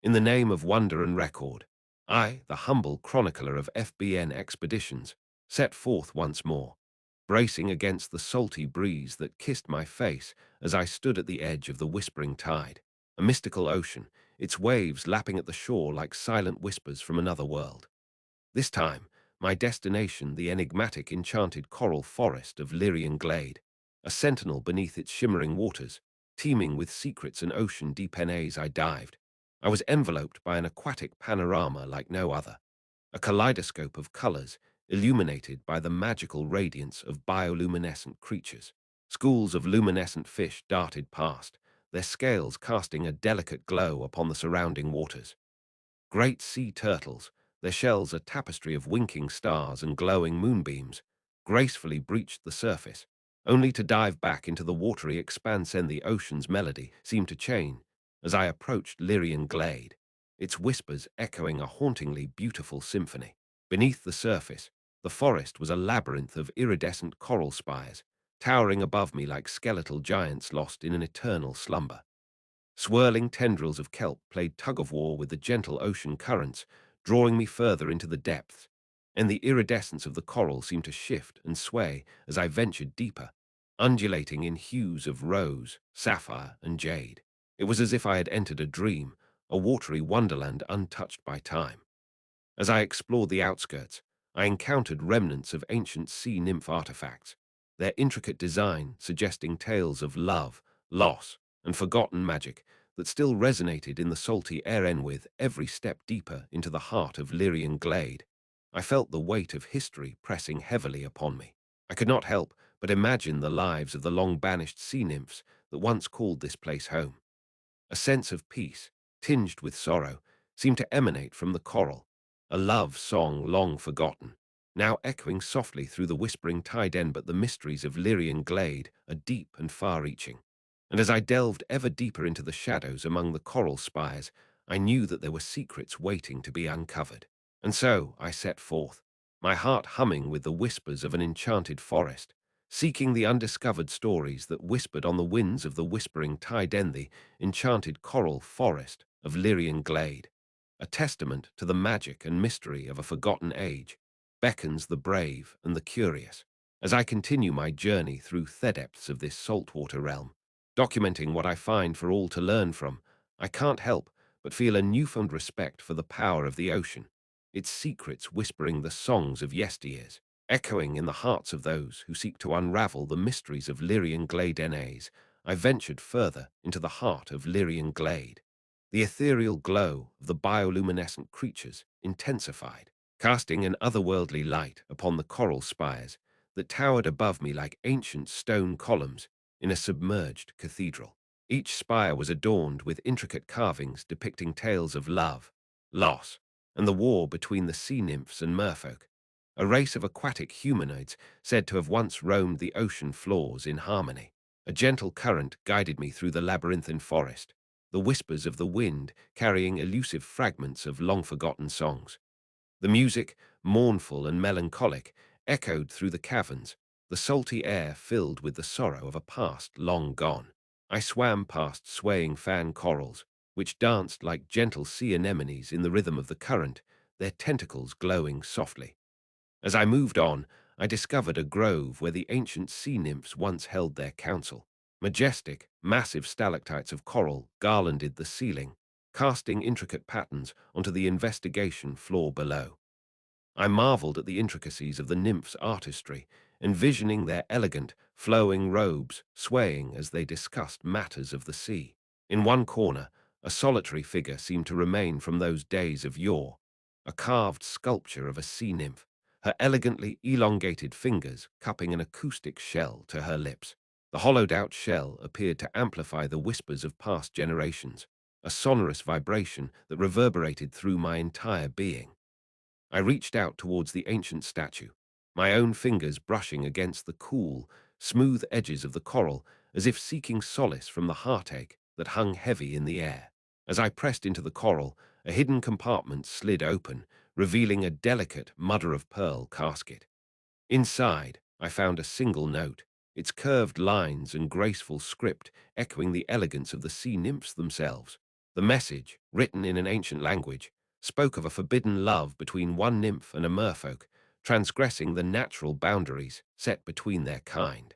In the name of wonder and record, I, the humble chronicler of FBN expeditions, set forth once more, bracing against the salty breeze that kissed my face as I stood at the edge of the whispering tide, a mystical ocean, its waves lapping at the shore like silent whispers from another world. This time, my destination the enigmatic enchanted coral forest of Llyrian Glade, a sentinel beneath its shimmering waters, teeming with secrets and ocean-deep NAs I dived. I was enveloped by an aquatic panorama like no other, a kaleidoscope of colors illuminated by the magical radiance of bioluminescent creatures. Schools of luminescent fish darted past, their scales casting a delicate glow upon the surrounding waters. Great sea turtles, their shells a tapestry of winking stars and glowing moonbeams, gracefully breached the surface, only to dive back into the watery expanse, and the ocean's melody seemed to change as I approached Llyrian Glade, its whispers echoing a hauntingly beautiful symphony. Beneath the surface, the forest was a labyrinth of iridescent coral spires, towering above me like skeletal giants lost in an eternal slumber. Swirling tendrils of kelp played tug-of-war with the gentle ocean currents, drawing me further into the depths, and the iridescence of the coral seemed to shift and sway as I ventured deeper, undulating in hues of rose, sapphire, and jade. It was as if I had entered a dream, a watery wonderland untouched by time. As I explored the outskirts, I encountered remnants of ancient sea nymph artifacts, their intricate design suggesting tales of love, loss, and forgotten magic that still resonated in the salty air. And with every step deeper into the heart of Llyrian Glade, I felt the weight of history pressing heavily upon me. I could not help but imagine the lives of the long-banished sea nymphs that once called this place home. A sense of peace, tinged with sorrow, seemed to emanate from the coral, a love song long forgotten, now echoing softly through the whispering tide. But the mysteries of Llyrian Glade are deep and far-reaching, and as I delved ever deeper into the shadows among the coral spires, I knew that there were secrets waiting to be uncovered. And so I set forth, my heart humming with the whispers of an enchanted forest, seeking the undiscovered stories that whispered on the winds of the whispering tide. And the enchanted coral forest of Llyrian Glade, a testament to the magic and mystery of a forgotten age, beckons the brave and the curious as I continue my journey through the depths of this saltwater realm. Documenting what I find for all to learn from, I can't help but feel a newfound respect for the power of the ocean, its secrets whispering the songs of yesteryears, echoing in the hearts of those who seek to unravel the mysteries of Llyrian Glade. NAs, I ventured further into the heart of Llyrian Glade. The ethereal glow of the bioluminescent creatures intensified, casting an otherworldly light upon the coral spires that towered above me like ancient stone columns in a submerged cathedral. Each spire was adorned with intricate carvings depicting tales of love, loss, and the war between the sea nymphs and merfolk, a race of aquatic humanoids said to have once roamed the ocean floors in harmony. A gentle current guided me through the labyrinthine forest, the whispers of the wind carrying elusive fragments of long-forgotten songs. The music, mournful and melancholic, echoed through the caverns, the salty air filled with the sorrow of a past long gone. I swam past swaying fan corals, which danced like gentle sea anemones in the rhythm of the current, their tentacles glowing softly. As I moved on, I discovered a grove where the ancient sea nymphs once held their council. Majestic, massive stalactites of coral garlanded the ceiling, casting intricate patterns onto the investigation floor below. I marveled at the intricacies of the nymphs' artistry, envisioning their elegant, flowing robes swaying as they discussed matters of the sea. In one corner, a solitary figure seemed to remain from those days of yore, a carved sculpture of a sea nymph, her elegantly elongated fingers cupping an acoustic shell to her lips. The hollowed-out shell appeared to amplify the whispers of past generations, a sonorous vibration that reverberated through my entire being. I reached out towards the ancient statue, my own fingers brushing against the cool, smooth edges of the coral as if seeking solace from the heartache that hung heavy in the air. As I pressed into the coral, a hidden compartment slid open, revealing a delicate mother-of-pearl casket. Inside, I found a single note, its curved lines and graceful script echoing the elegance of the sea nymphs themselves. The message, written in an ancient language, spoke of a forbidden love between one nymph and a merfolk, transgressing the natural boundaries set between their kind.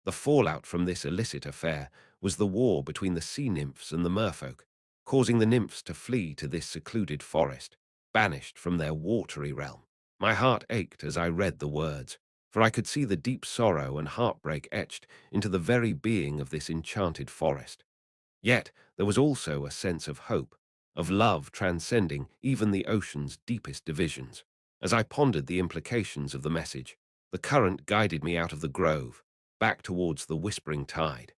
The fallout from this illicit affair was the war between the sea nymphs and the merfolk, causing the nymphs to flee to this secluded forest, banished from their watery realm. My heart ached as I read the words, for I could see the deep sorrow and heartbreak etched into the very being of this enchanted forest. Yet there was also a sense of hope, of love transcending even the ocean's deepest divisions. As I pondered the implications of the message, the current guided me out of the grove, back towards the whispering tide.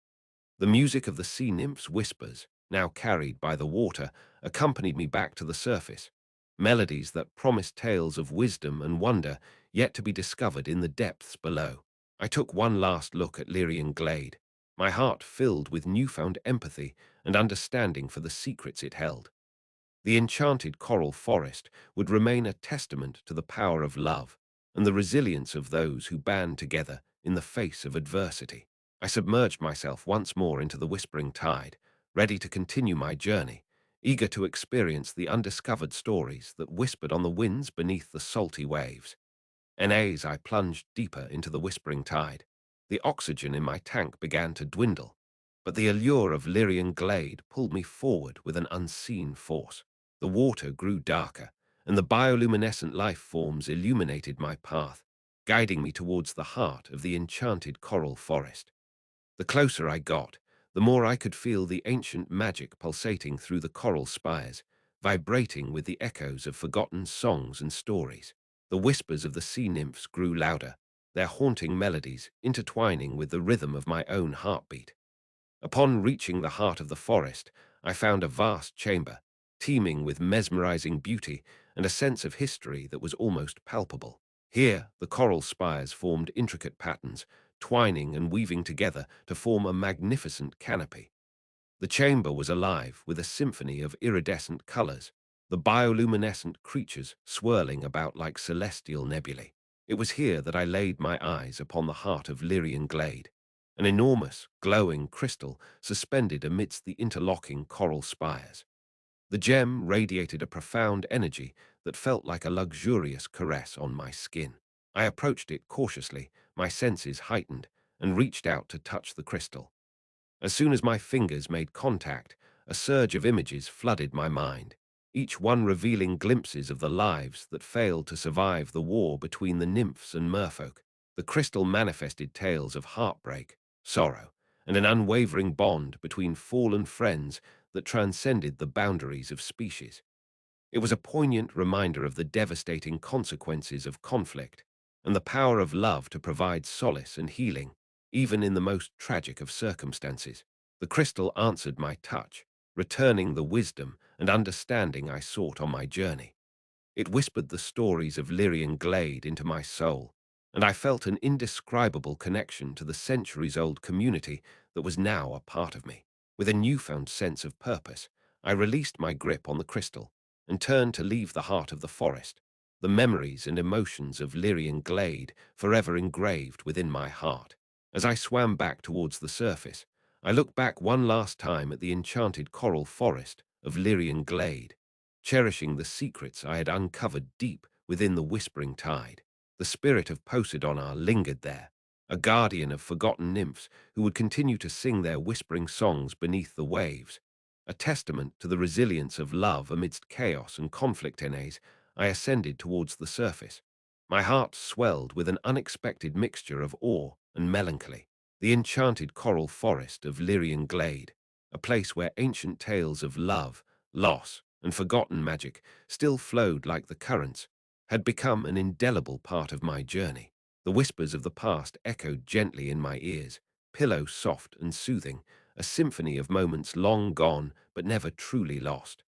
The music of the sea nymph's whispers, now carried by the water, accompanied me back to the surface, melodies that promised tales of wisdom and wonder yet to be discovered in the depths below. I took one last look at Llyrian Glade, my heart filled with newfound empathy and understanding for the secrets it held. The enchanted coral forest would remain a testament to the power of love and the resilience of those who band together in the face of adversity. I submerged myself once more into the whispering tide, ready to continue my journey, eager to experience the undiscovered stories that whispered on the winds beneath the salty waves. And as I plunged deeper into the whispering tide, the oxygen in my tank began to dwindle, but the allure of Llyrian Glade pulled me forward with an unseen force. The water grew darker, and the bioluminescent life forms illuminated my path, guiding me towards the heart of the enchanted coral forest. The closer I got, the more I could feel the ancient magic pulsating through the coral spires, vibrating with the echoes of forgotten songs and stories. The whispers of the sea nymphs grew louder, their haunting melodies intertwining with the rhythm of my own heartbeat. Upon reaching the heart of the forest, I found a vast chamber, teeming with mesmerizing beauty and a sense of history that was almost palpable. Here, the coral spires formed intricate patterns, twining and weaving together to form a magnificent canopy. The chamber was alive with a symphony of iridescent colors, the bioluminescent creatures swirling about like celestial nebulae. It was here that I laid my eyes upon the heart of Llyrian Glade, an enormous, glowing crystal suspended amidst the interlocking coral spires. The gem radiated a profound energy that felt like a luxurious caress on my skin. I approached it cautiously, my senses heightened, and reached out to touch the crystal. As soon as my fingers made contact, a surge of images flooded my mind, each one revealing glimpses of the lives that failed to survive the war between the nymphs and merfolk. The crystal manifested tales of heartbreak, sorrow, and an unwavering bond between fallen friends that transcended the boundaries of species. It was a poignant reminder of the devastating consequences of conflict and the power of love to provide solace and healing, even in the most tragic of circumstances. The crystal answered my touch, returning the wisdom and understanding I sought on my journey. It whispered the stories of Llyrian Glade into my soul, and I felt an indescribable connection to the centuries-old community that was now a part of me. With a newfound sense of purpose, I released my grip on the crystal and turned to leave the heart of the forest, the memories and emotions of Llyrian Glade forever engraved within my heart. As I swam back towards the surface, I looked back one last time at the enchanted coral forest of Llyrian Glade, cherishing the secrets I had uncovered deep within the whispering tide. The spirit of Poseidon lingered there, a guardian of forgotten nymphs who would continue to sing their whispering songs beneath the waves. A testament to the resilience of love amidst chaos and conflict. I ascended towards the surface. My heart swelled with an unexpected mixture of awe and melancholy. The enchanted coral forest of Llyrian Glade, a place where ancient tales of love, loss, and forgotten magic still flowed like the currents, had become an indelible part of my journey. The whispers of the past echoed gently in my ears, pillow soft and soothing, a symphony of moments long gone but never truly lost.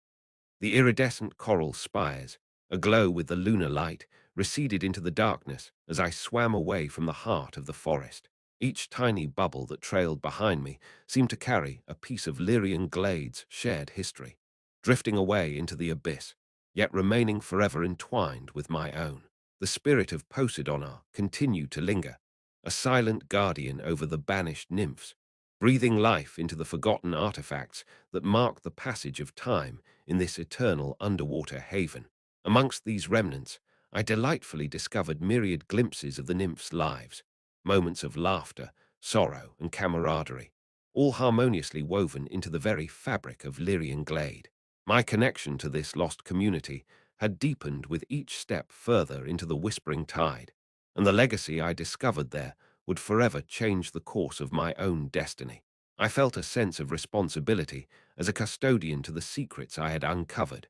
The iridescent coral spires, aglow with the lunar light, receded into the darkness as I swam away from the heart of the forest. Each tiny bubble that trailed behind me seemed to carry a piece of Llyrian Glade's shared history, drifting away into the abyss, yet remaining forever entwined with my own. The spirit of Poseidon continued to linger, a silent guardian over the banished nymphs, breathing life into the forgotten artifacts that mark the passage of time in this eternal underwater haven. Amongst these remnants, I delightfully discovered myriad glimpses of the nymphs' lives, moments of laughter, sorrow, and camaraderie, all harmoniously woven into the very fabric of Llyrian Glade. My connection to this lost community had deepened with each step further into the whispering tide, and the legacy I discovered there would forever change the course of my own destiny. I felt a sense of responsibility as a custodian to the secrets I had uncovered,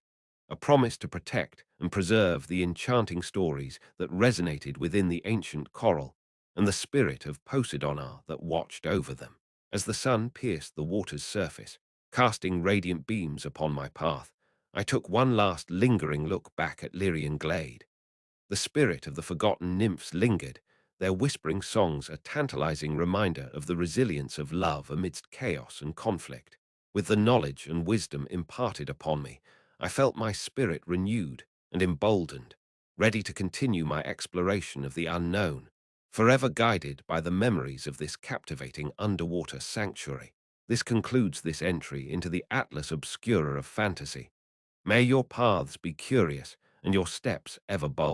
a promise to protect and preserve the enchanting stories that resonated within the ancient coral and the spirit of Poseidon that watched over them. As the sun pierced the water's surface, casting radiant beams upon my path, I took one last lingering look back at Llyrian Glade. The spirit of the forgotten nymphs lingered, their whispering songs a tantalizing reminder of the resilience of love amidst chaos and conflict. With the knowledge and wisdom imparted upon me, I felt my spirit renewed and emboldened, ready to continue my exploration of the unknown, forever guided by the memories of this captivating underwater sanctuary. This concludes this entry into the Atlas Obscura of fantasy. May your paths be curious and your steps ever bold.